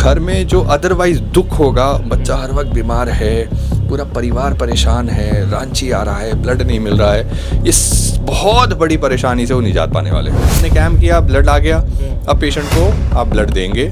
घर में जो अदरवाइज दुख होगा, बच्चा हर वक्त बीमार है, पूरा परिवार परेशान है, रांची आ रहा है, ब्लड नहीं मिल रहा है, इस बहुत बड़ी परेशानी से वो निजात पाने वाले हैं। हमने कैम्प किया, ब्लड आ गया, अब पेशेंट को आप ब्लड देंगे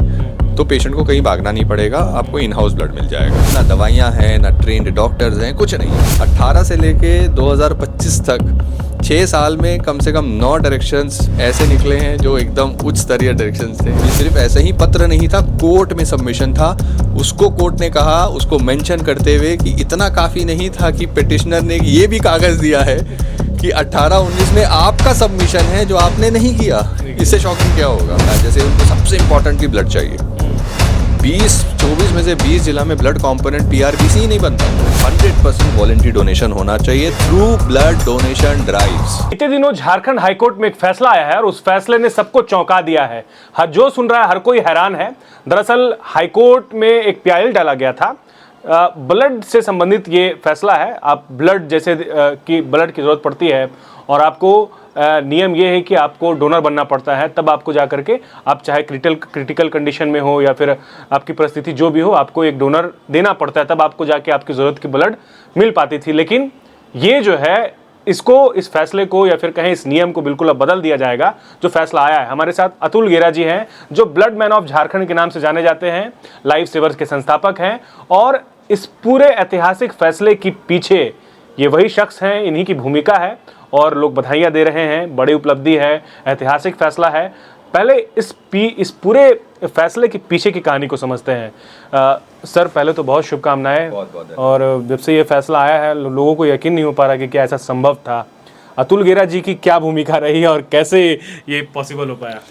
तो पेशेंट को कहीं भागना नहीं पड़ेगा, आपको इन हाउस ब्लड मिल जाएगा। ना दवाइयाँ हैं, ना ट्रेंड डॉक्टर्स हैं, कुछ नहीं। 18 से लेके 2025 तक 6 साल में कम से कम 9 डायरेक्शंस ऐसे निकले हैं जो एकदम उच्च स्तरीय डायरेक्शंस थे। ये सिर्फ ऐसे ही पत्र नहीं था, कोर्ट में सबमिशन था। उसको कोर्ट ने कहा, उसको मेंशन करते हुए कि इतना काफ़ी नहीं था कि पिटिशनर ने ये भी कागज़ दिया है कि 18-19 में आपका सबमिशन है जो आपने नहीं किया। इससे शॉकिंग क्या होगा? जैसे उनको सबसे इम्पोर्टेंट की ब्लड चाहिए। 24 में से 20 जिला में ब्लड कंपोनेंट पीआरबीसी ही नहीं बनता। 100% वॉलंटरी डोनेशन होना चाहिए थ्रू ब्लड डोनेशन ड्राइव्स। बीते दिनों झारखंड हाईकोर्ट में एक फैसला आया है और उस फैसले ने सबको चौंका दिया है। हर जो सुन रहा है, हर कोई हैरान है। दरअसल हाईकोर्ट में एक पीआईएल डाला गया था। ब्लड से संबंधित ये फैसला है। आप ब्लड जैसे कि ब्लड की जरूरत पड़ती है और आपको नियम ये है कि आपको डोनर बनना पड़ता है, तब आपको जा करके आप चाहे क्रिटिकल कंडीशन में हो या फिर आपकी परिस्थिति जो भी हो, आपको एक डोनर देना पड़ता है, तब आपको जाके आपकी ज़रूरत की ब्लड मिल पाती थी। लेकिन ये जो है, इस फैसले को या फिर कहें इस नियम को बिल्कुल अब बदल दिया जाएगा। जो फैसला आया है, हमारे साथ अतुल गेरा जी हैं, जो ब्लड मैन ऑफ झारखंड के नाम से जाने जाते हैं, लाइफ सेवर्स के संस्थापक हैं और इस पूरे ऐतिहासिक फैसले के पीछे ये वही शख्स हैं, इन्हीं की भूमिका है और लोग बधाइयाँ दे रहे हैं। बड़ी उपलब्धि है, ऐतिहासिक फैसला है। पहले इस पूरे फैसले के पीछे की कहानी को समझते हैं। सर, पहले तो बहुत शुभकामनाएं। और जब से ये फैसला आया है, लोगों को यकीन नहीं हो पा रहा कि क्या ऐसा संभव था। अतुल गेरा जी की क्या भूमिका रही है और कैसे ये पॉसिबल हो पाया?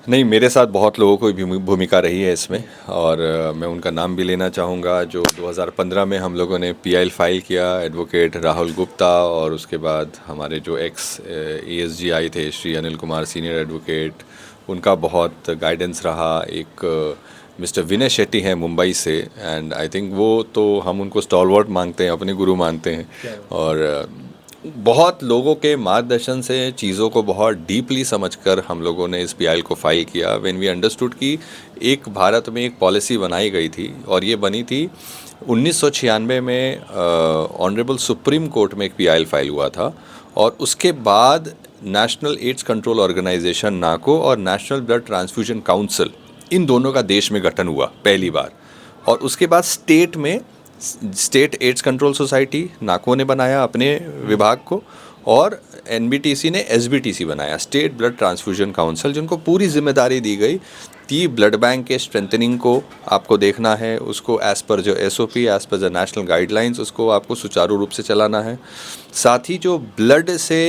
नहीं, मेरे साथ बहुत लोगों की भूमिका रही है इसमें और मैं उनका नाम भी लेना चाहूँगा। जो 2015 में हम लोगों ने पीआईएल फाइल किया, एडवोकेट राहुल गुप्ता, और उसके बाद हमारे जो एक्स एएसजी थे श्री अनिल कुमार सीनियर एडवोकेट, उनका बहुत गाइडेंस रहा। एक मिस्टर विनय शेट्टी हैं मुंबई से, एंड आई थिंक वो तो हम उनको स्टॉलवर्ट मानते हैं, अपने गुरु मानते हैं। और बहुत लोगों के मार्गदर्शन से चीज़ों को बहुत डीपली समझकर हम लोगों ने इस पीआईएल को फाइल किया। व्हेन वी अंडरस्टूड कि एक भारत में एक पॉलिसी बनाई गई थी और ये बनी थी 1996 में। ऑनरेबल सुप्रीम कोर्ट में एक पीआईएल फाइल हुआ था और उसके बाद नेशनल एड्स कंट्रोल ऑर्गेनाइजेशन नाको और नेशनल ब्लड ट्रांसफ्यूजन काउंसिल, इन दोनों का देश में गठन हुआ पहली बार। और उसके बाद स्टेट में स्टेट एड्स कंट्रोल सोसाइटी नाको ने बनाया अपने विभाग को, और एनबीटीसी ने एसबीटीसी बनाया, स्टेट ब्लड ट्रांसफ्यूजन काउंसिल, जिनको पूरी जिम्मेदारी दी गई कि ब्लड बैंक के स्ट्रेंथनिंग को आपको देखना है, उसको एज़ पर जो SOP, as per the national guidelines, उसको आपको सुचारू रूप से चलाना है। साथ ही जो ब्लड से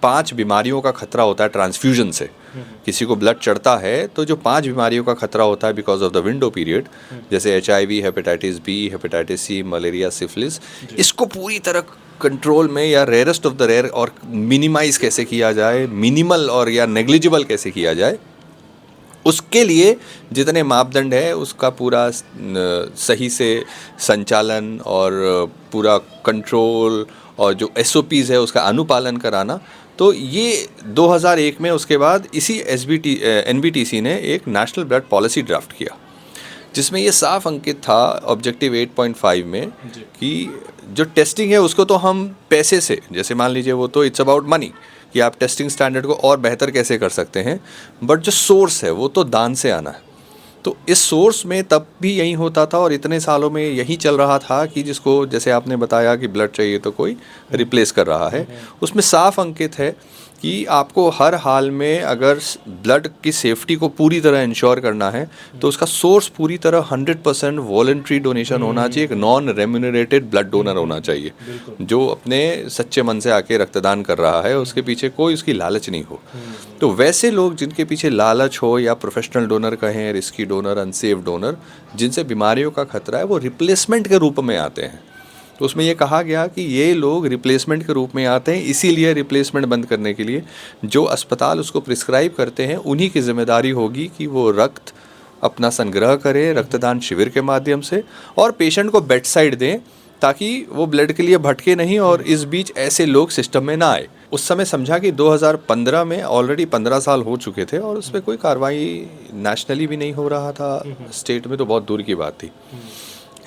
5 बीमारियों का खतरा होता है ट्रांसफ्यूजन से, किसी को ब्लड चढ़ता है तो जो 5 बीमारियों का खतरा होता है because of the window period, जैसे HIV, hepatitis B, hepatitis C, malaria, syphilis, इसको पूरी तरह कंट्रोल में या रेयरेस्ट ऑफ द रेयर और मिनिमाइज कैसे किया जाए, मिनिमल और या नेग्लिजिबल कैसे किया जाए, उसके लिए जितने मापदंड है उसका पूरा सही से संचालन और पूरा कंट्रोल और जो SOPs है उसका अनुपालन कराना। तो ये 2001 में उसके बाद इसी NBTC ने एक नेशनल ब्लड पॉलिसी ड्राफ्ट किया, जिसमें ये साफ अंकित था ऑब्जेक्टिव 8.5 में कि जो टेस्टिंग है उसको तो हम पैसे से, जैसे मान लीजिए वो तो इट्स अबाउट मनी कि आप टेस्टिंग स्टैंडर्ड को और बेहतर कैसे कर सकते हैं, बट जो सोर्स है वो तो दान से आना है। तो इस सोर्स में तब भी यही होता था और इतने सालों में यही चल रहा था कि जिसको, जैसे आपने बताया कि ब्लड चाहिए तो कोई रिप्लेस कर रहा है, उसमें साफ अंकित है कि आपको हर हाल में अगर ब्लड की सेफ्टी को पूरी तरह इंश्योर करना है तो उसका सोर्स पूरी तरह 100% वॉलंटरी डोनेशन होना चाहिए, एक नॉन रेम्यूनरेटेड ब्लड डोनर होना चाहिए जो अपने सच्चे मन से आके रक्तदान कर रहा है, उसके पीछे कोई उसकी लालच नहीं हो। तो वैसे लोग जिनके पीछे लालच हो, या प्रोफेशनल डोनर कहें, रिस्की डोनर, अनसेफ डोनर, जिनसे बीमारियों का खतरा है, वो रिप्लेसमेंट के रूप में आते हैं। तो उसमें ये कहा गया कि ये लोग रिप्लेसमेंट के रूप में आते हैं, इसीलिए रिप्लेसमेंट बंद करने के लिए जो अस्पताल उसको प्रिस्क्राइब करते हैं उन्हीं की जिम्मेदारी होगी कि वो रक्त अपना संग्रह करें रक्तदान शिविर के माध्यम से, और पेशेंट को बेड साइड दें ताकि वो ब्लड के लिए भटके नहीं और इस बीच ऐसे लोग सिस्टम में ना आए। उस समय समझा कि 2015 में ऑलरेडी 15 साल हो चुके थे और उस पर कोई कार्रवाई नेशनली भी नहीं हो रहा था, स्टेट में तो बहुत दूर की बात थी।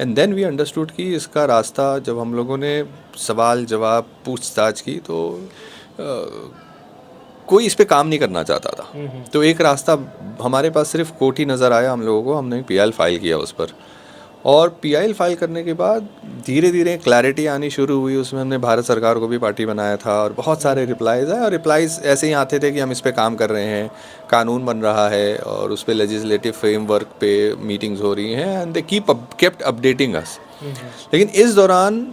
एंड देन वी अंडरस्टूड कि इसका रास्ता, जब हम लोगों ने सवाल जवाब पूछताछ की तो कोई इस पे काम नहीं करना चाहता था। तो एक रास्ता हमारे पास सिर्फ कोर्ट ही नज़र आया हम लोगों को। हमने पीआईएल फाइल किया उस पर, और पीआईएल फाइल करने के बाद धीरे धीरे क्लैरिटी आनी शुरू हुई। उसमें हमने भारत सरकार को भी पार्टी बनाया था और बहुत सारे रिप्लाइज आए, और रिप्लाइज ऐसे ही आते थे कि हम इस पर काम कर रहे हैं, कानून बन रहा है और उस पर लेजिस्लेटिव फ्रेमवर्क पे मीटिंग्स हो रही हैं, एंड दे केप्ट अपडेटिंग अस। लेकिन इस दौरान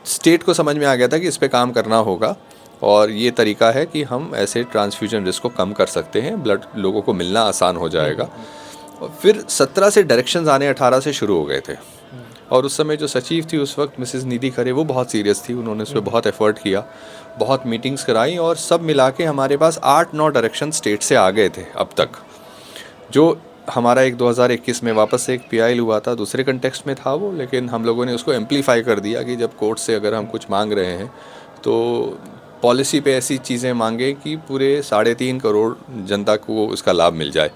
स्टेट को समझ में आ गया था कि इस पर काम करना होगा, और ये तरीका है कि हम ऐसे ट्रांसफ्यूजन रिस्क को कम कर सकते हैं, ब्लड लोगों को मिलना आसान हो जाएगा। और फिर 17 से डायरेक्शंस आने 18 से शुरू हो गए थे, और उस समय जो सचिव थी उस वक्त मिसेस निधि खरे, वो बहुत सीरियस थी। उन्होंने उस पर बहुत एफर्ट किया, बहुत मीटिंग्स कराई, और सब मिला के हमारे पास 8-9 डायरेक्शन स्टेट से आ गए थे अब तक। जो हमारा एक 2021 में वापस से एक पीआईएल हुआ था, दूसरे कंटेक्स्ट में था वो, लेकिन हम लोगों ने उसको एम्पलीफाई कर दिया कि जब कोर्ट से अगर हम कुछ मांग रहे हैं तो पॉलिसी पे ऐसी चीज़ें मांगे कि पूरे 3.5 करोड़ जनता को इसका लाभ मिल जाए,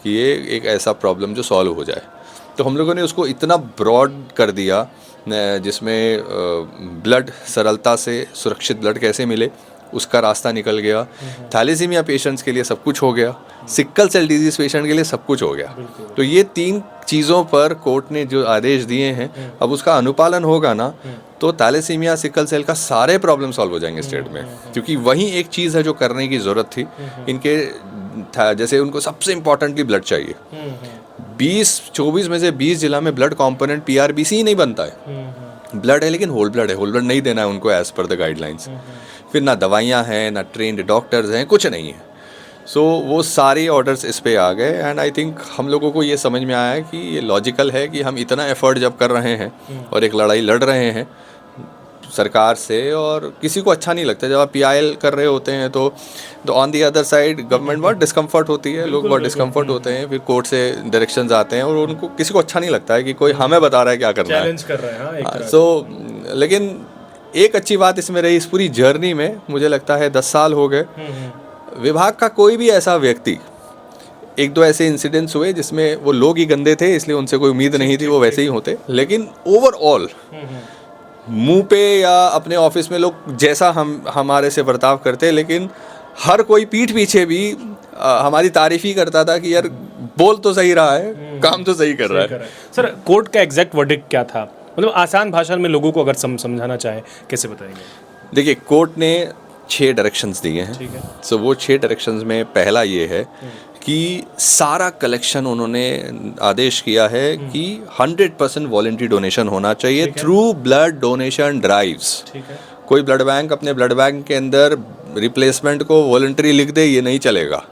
कि ये एक ऐसा प्रॉब्लम जो सॉल्व हो जाए। तो हम लोगों ने उसको इतना ब्रॉड कर दिया, जिसमें ब्लड सरलता से सुरक्षित ब्लड कैसे मिले उसका रास्ता निकल गया। थैलेसीमिया पेशेंट्स के लिए सब कुछ हो गया, सिकल सेल डिजीज़ पेशेंट के लिए सब कुछ हो गया। तो ये 3 चीज़ों पर कोर्ट ने जो आदेश दिए हैं, अब उसका अनुपालन होगा ना, तो थैलेसीमिया, सिकल सेल का सारे प्रॉब्लम सॉल्व हो जाएंगे स्टेट में, क्योंकि वही एक चीज़ है जो करने की ज़रूरत थी इनके। जैसे उनको सबसे इम्पॉर्टेंटली ब्लड चाहिए। 24 में से 20 जिला में ब्लड कॉम्पोनेंट पीआरबीसी ही नहीं बनता है। ब्लड है लेकिन होल ब्लड है, होल ब्लड नहीं देना है उनको एज पर द गाइडलाइंस। फिर ना दवाइयाँ हैं, ना ट्रेंड डॉक्टर्स हैं, कुछ नहीं है। सो वो सारे ऑर्डर्स इस पे आ गए, एंड आई थिंक हम लोगों को ये समझ में आया है कि ये लॉजिकल है कि हम इतना एफर्ट जब कर रहे हैं और एक लड़ाई लड़ रहे हैं सरकार से, और किसी को अच्छा नहीं लगता जब आप पीआईएल कर रहे होते हैं, तो on the other side government बहुत डिस्कम्फर्ट होती है, लोग बहुत डिस्कम्फर्ट होते हैं। फिर कोर्ट से डायरेक्शंस आते हैं और उनको किसी को अच्छा नहीं लगता है कि कोई हमें बता रहा है क्या करना है, चैलेंज कर रहे हैं। सो लेकिन एक अच्छी बात इसमें रही, इस पूरी जर्नी में मुझे लगता है 10 साल हो गए, विभाग का कोई भी ऐसा व्यक्ति, 1-2 ऐसे इंसिडेंट्स हुए जिसमें वो लोग ही गंदे थे इसलिए उनसे कोई उम्मीद नहीं थी, वो वैसे ही होते, लेकिन ओवरऑल मुंह पे या अपने ऑफिस में लोग जैसा हमारे से बर्ताव करते, लेकिन हर कोई पीठ पीछे भी हमारी तारीफ ही करता था कि यार बोल तो सही रहा है, काम तो सही कर रहा है। सर, कोर्ट का एग्जैक्ट वर्डिक्ट क्या था? मतलब आसान भाषा में लोगों को अगर समझाना चाहे कैसे बताएंगे? देखिए, कोर्ट ने 6 डायरेक्शंस दिए हैं। सो वो 6 डायरेक्शंस में पहला ये है कि सारा कलेक्शन उन्होंने आदेश किया है कि 100% वॉलंटरी डोनेशन होना चाहिए थ्रू ब्लड डोनेशन ड्राइव्स। कोई ब्लड बैंक अपने ब्लड बैंक के अंदर रिप्लेसमेंट को वॉलंटरी लिख दे, ये नहीं चलेगा।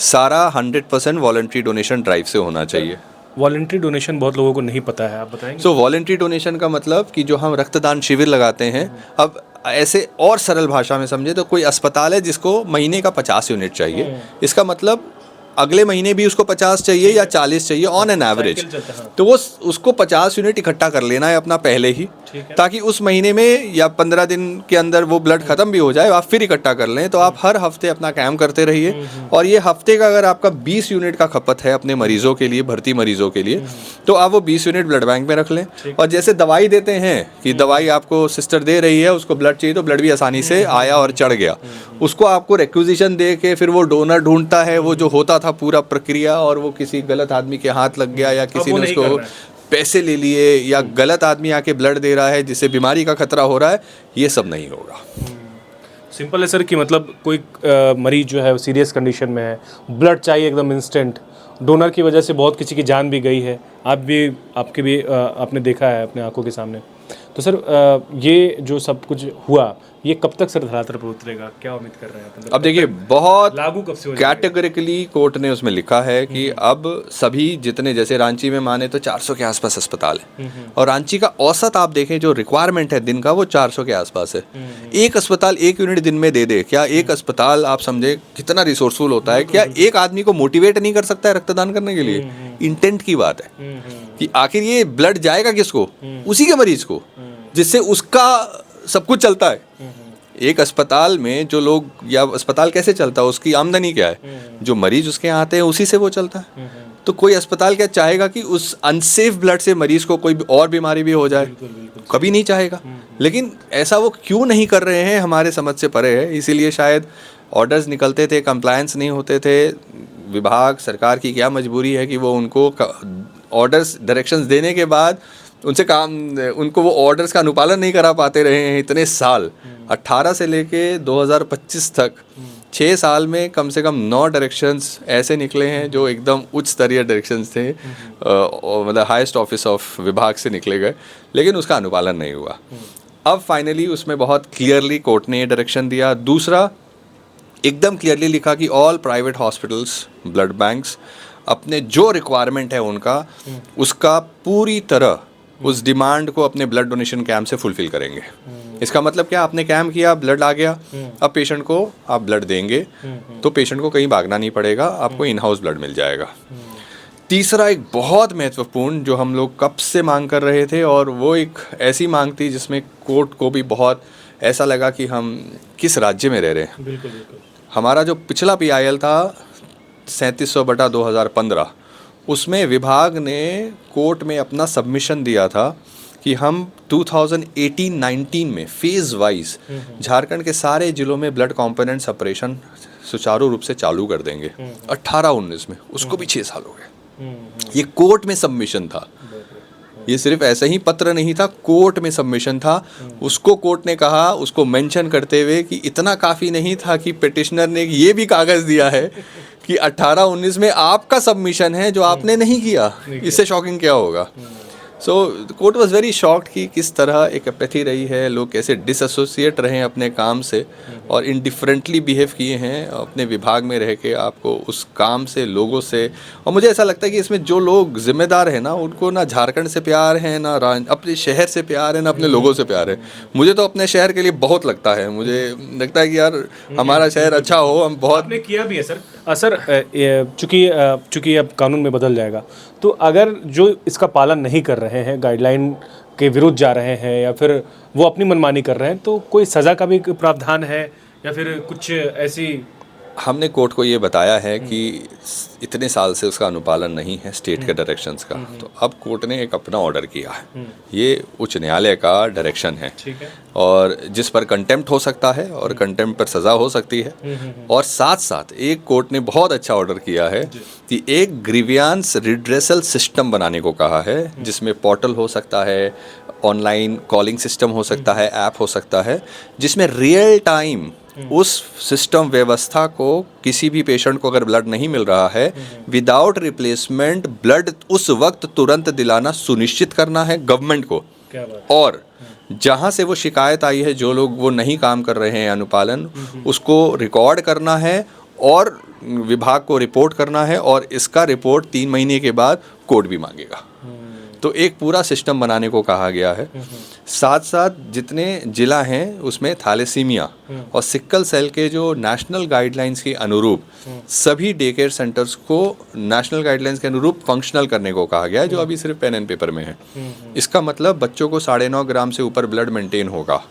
सारा 100% वॉलंटरी डोनेशन ड्राइव से होना चाहिए। वॉलंटरी डोनेशन बहुत लोगों को नहीं पता है, आप बताएंगे? सो वॉलंटरी डोनेशन का मतलब कि जो हम रक्तदान शिविर लगाते हैं, अब ऐसे और सरल भाषा में समझे तो कोई अस्पताल है जिसको महीने का 50 यूनिट चाहिए, इसका मतलब अगले महीने भी उसको 50 चाहिए या 40 चाहिए ऑन एन एवरेज, तो वो उसको 50 यूनिट इकट्ठा कर लेना है अपना पहले ही, ताकि उस महीने में या 15 दिन के अंदर वो ब्लड खत्म भी हो जाए, आप फिर इकट्ठा कर लें। तो आप हर हफ्ते अपना कैंप करते रहिए, और ये हफ्ते का अगर आपका 20 यूनिट का खपत है अपने मरीजों के लिए, भर्ती मरीजों के लिए, तो आप वो 20 यूनिट ब्लड बैंक में रख लें। और जैसे दवाई देते हैं कि दवाई आपको सिस्टर दे रही है, उसको ब्लड चाहिए तो ब्लड भी आसानी से आया और चढ़ गया, उसको आपको रिक्विजिशन दे के फिर वो डोनर ढूंढता है, वो जो होता था पूरा प्रक्रिया, और वो किसी गलत आदमी के हाथ लग गया या किसी ने उसको पैसे ले लिए या गलत आदमी आके ब्लड दे रहा है जिससे बीमारी का खतरा हो रहा है, ये सब नहीं होगा। सिंपल है सर कि मतलब कोई मरीज जो है सीरियस कंडीशन में है, ब्लड चाहिए एकदम इंस्टेंट, डोनर की वजह से बहुत किसी की जान भी गई है, आपके भी आपने देखा है अपने आंखों के सामने। तो सर ये जो सब कुछ हुआ, ये कब तक सर धरातल पर उतरेगा, क्या उम्मीद कर रहे हैं आप? अब देखिए, बहुत लागू कब से हो कैटेगरिकली कोर्ट ने उसमें लिखा है कि अब सभी जितने, जैसे रांची में माने तो 400 के आसपास अस्पताल है, और रांची का औसत आप देखें जो रिक्वायरमेंट है दिन का, वो 400 के आसपास है। एक अस्पताल 1 यूनिट दिन में दे दे, क्या एक अस्पताल आप समझे कितना रिसोर्सफुल होता है? क्या एक आदमी को मोटिवेट नहीं कर सकता है रक्तदान करने के लिए? इंटेंट की बात है कि आखिर ये ब्लड जाएगा किसको? उसी के मरीज को, जिससे उसका सब कुछ चलता है। एक अस्पताल में जो लोग, या अस्पताल कैसे चलता है, उसकी आमदनी क्या है, जो मरीज उसके यहाँ आते हैं उसी से वो चलता है। तो कोई अस्पताल क्या चाहेगा कि उस अनसेफ ब्लड से मरीज को कोई और बीमारी भी हो जाए? कभी नहीं चाहेगा। लेकिन ऐसा वो क्यों नहीं कर रहे हैं, हमारे समझ से परे है। इसीलिए शायद ऑर्डर्स निकलते थे, कंप्लायंस नहीं होते थे। विभाग, सरकार की क्या मजबूरी है कि वो उनको ऑर्डर्स, डायरेक्शंस देने के बाद उनसे उनको वो ऑर्डर्स का अनुपालन नहीं करा पाते रहे हैं इतने साल। 18 से लेके 2025 तक 6 साल में कम से कम 9 डायरेक्शंस ऐसे निकले हैं जो एकदम उच्च स्तरीय डायरेक्शंस थे, मतलब हाईएस्ट ऑफिस ऑफ विभाग से निकले गए, लेकिन उसका अनुपालन नहीं हुआ। अब फाइनली उसमें बहुत क्लियरली कोर्ट ने ये डायरेक्शन दिया। दूसरा, एकदम क्लियरली लिखा कि all private hospitals, blood banks अपने जो रिक्वायरमेंट है उनका, उसका पूरी तरह उस डिमांड को अपने ब्लड डोनेशन कैंप से फुलफिल करेंगे। इसका मतलब क्या, आपने कैंप किया, ब्लड आ गया, अब पेशेंट को आप ब्लड देंगे तो पेशेंट को कहीं भागना नहीं पड़ेगा, आपको इन हाउस ब्लड मिल जाएगा। तीसरा, एक बहुत महत्वपूर्ण जो हम लोग कब से मांग कर रहे थे, और वो एक ऐसी मांग थी जिसमें कोर्ट को भी बहुत ऐसा लगा कि हम किस राज्य में रह रहे हैं। बिल्कुल बिल्कुल। हमारा जो पिछला PIL था 3700/2015, उसमें विभाग ने कोर्ट में अपना सबमिशन दिया था कि हम 2018-19 में फेज़ वाइज झारखंड के सारे ज़िलों में ब्लड कॉम्पोनेंट्स ऑपरेशन सुचारू रूप से चालू कर देंगे। 18-19 में, उसको भी 6 साल हो गए। ये कोर्ट में सबमिशन था, ये सिर्फ ऐसा ही पत्र नहीं था, कोर्ट में सबमिशन था। उसको कोर्ट ने कहा, उसको मेंशन करते हुए कि इतना काफ़ी नहीं था कि पिटिशनर ने ये भी कागज़ दिया है कि 18-19 में आपका सबमिशन है जो आपने नहीं किया। इससे शॉकिंग क्या होगा? सो कोर्ट वॉज वेरी शॉक्ड कि किस तरह एक एपैथी रही है, लोग कैसे डिसएसोसिएट रहे हैं अपने काम से और इनडिफरेंटली बिहेव किए हैं अपने विभाग में रह के, आपको उस काम से, लोगों से। और मुझे ऐसा लगता है कि इसमें जो लोग जिम्मेदार हैं ना, उनको ना झारखंड से प्यार है, ना अपने शहर से प्यार है, ना अपने लोगों से प्यार है। मुझे तो अपने शहर के लिए बहुत लगता है, मुझे लगता है कि यार हमारा शहर अच्छा हो। हम बहुत आपने किया भी है सर। सर, चूँकि अब कानून में बदल जाएगा, तो अगर जो इसका पालन नहीं कर रहे हैं, गाइडलाइन के विरुद्ध जा रहे हैं, या फिर वो अपनी मनमानी कर रहे हैं, तो कोई सज़ा का भी प्रावधान है या फिर कुछ ऐसी? हमने कोर्ट को ये बताया है कि इतने साल से उसका अनुपालन नहीं है स्टेट के डायरेक्शंस का, तो अब कोर्ट ने एक अपना ऑर्डर किया है। ये उच्च न्यायालय का डायरेक्शन है, ठीक है, और जिस पर कंटेम्प्ट हो सकता है और कंटेम्प्ट पर सज़ा हो सकती है। और साथ साथ एक कोर्ट ने बहुत अच्छा ऑर्डर किया है कि एक ग्रीवियांस रिड्रेसल सिस्टम बनाने को कहा है, जिसमें पोर्टल हो सकता है, ऑनलाइन कॉलिंग सिस्टम हो सकता है, ऐप हो सकता है, जिसमें रियल टाइम उस सिस्टम व्यवस्था को, किसी भी पेशेंट को अगर ब्लड नहीं मिल रहा है, विदाउट रिप्लेसमेंट ब्लड उस वक्त तुरंत दिलाना सुनिश्चित करना है गवर्नमेंट को। क्या बात? और जहाँ से वो शिकायत आई है, जो लोग वो नहीं काम कर रहे हैं अनुपालन, उसको रिकॉर्ड करना है और विभाग को रिपोर्ट करना है, और इसका रिपोर्ट 3 महीने के बाद कोर्ट भी मांगेगा। तो एक पूरा सिस्टम बनाने को कहा गया है। साथ साथ जितने जिला हैं उसमें थैलेसीमिया और सिक्कल सेल के जो नेशनल गाइडलाइंस के अनुरूप सभी डे केयर सेंटर्स को नेशनल गाइडलाइंस के अनुरूप फंक्शनल करने को कहा गया है, जो अभी सिर्फ पेन एंड पेपर में है। इसका मतलब बच्चों को 9.5 ग्राम से ऊपर ब्लड मेंटेन होगा,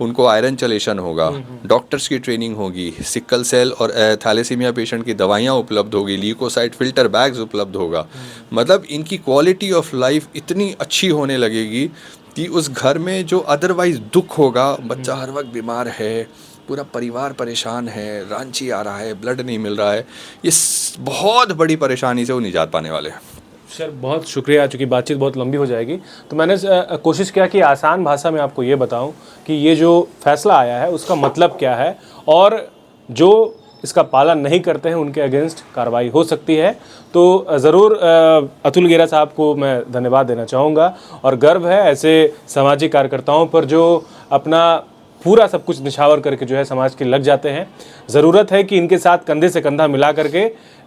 उनको आयरन चलेशन होगा, डॉक्टर्स की ट्रेनिंग होगी, सिक्कल सेल और थैलेसीमिया पेशेंट की दवाइयाँ उपलब्ध होगी, ल्यूकोसाइट फिल्टर बैग्स उपलब्ध होगा। मतलब इनकी क्वालिटी ऑफ लाइफ इतनी अच्छी होने लगेगी कि उस घर में जो अदरवाइज दुख होगा, बच्चा हर वक्त बीमार है, पूरा परिवार परेशान है, रांची आ रहा है, ब्लड नहीं मिल रहा है, ये बहुत बड़ी परेशानी से वो निजात पाने वाले हैं। सर, बहुत शुक्रिया। चूँकि बातचीत बहुत लंबी हो जाएगी, तो मैंने कोशिश किया कि आसान भाषा में आपको ये बताऊं कि ये जो फैसला आया है उसका मतलब क्या है, और जो इसका पालन नहीं करते हैं उनके अगेंस्ट कार्रवाई हो सकती है। तो ज़रूर अतुल गेरा साहब को मैं धन्यवाद देना चाहूँगा, और गर्व है ऐसे सामाजिक कार्यकर्ताओं पर जो अपना पूरा सब कुछ निछावर करके जो है समाज के लग जाते हैं। ज़रूरत है कि इनके साथ कंधे से कंधा मिला करके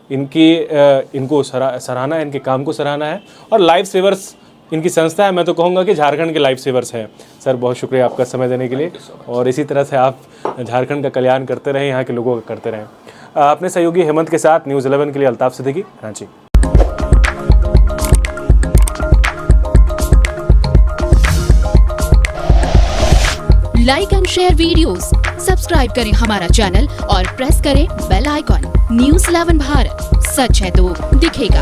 इनको सराहना है, इनके काम को सराहना है, और लाइफ सेवर्स इनकी संस्था है। मैं तो कहूँगा कि झारखंड के लाइफ सेवर्स हैं। सर, बहुत शुक्रिया आपका समय देने के लिए, और इसी तरह से आप झारखंड का कल्याण करते रहें, यहाँ के लोगों का करते रहें। अपने सहयोगी हेमंत के साथ न्यूज़ 11 के लिए Altaf Siddiqui, Ranchi. Like and share videos, subscribe करें हमारा चैनल और प्रेस करें बेल आइकॉन। न्यूज़ 11 भारत, सच है तो दिखेगा।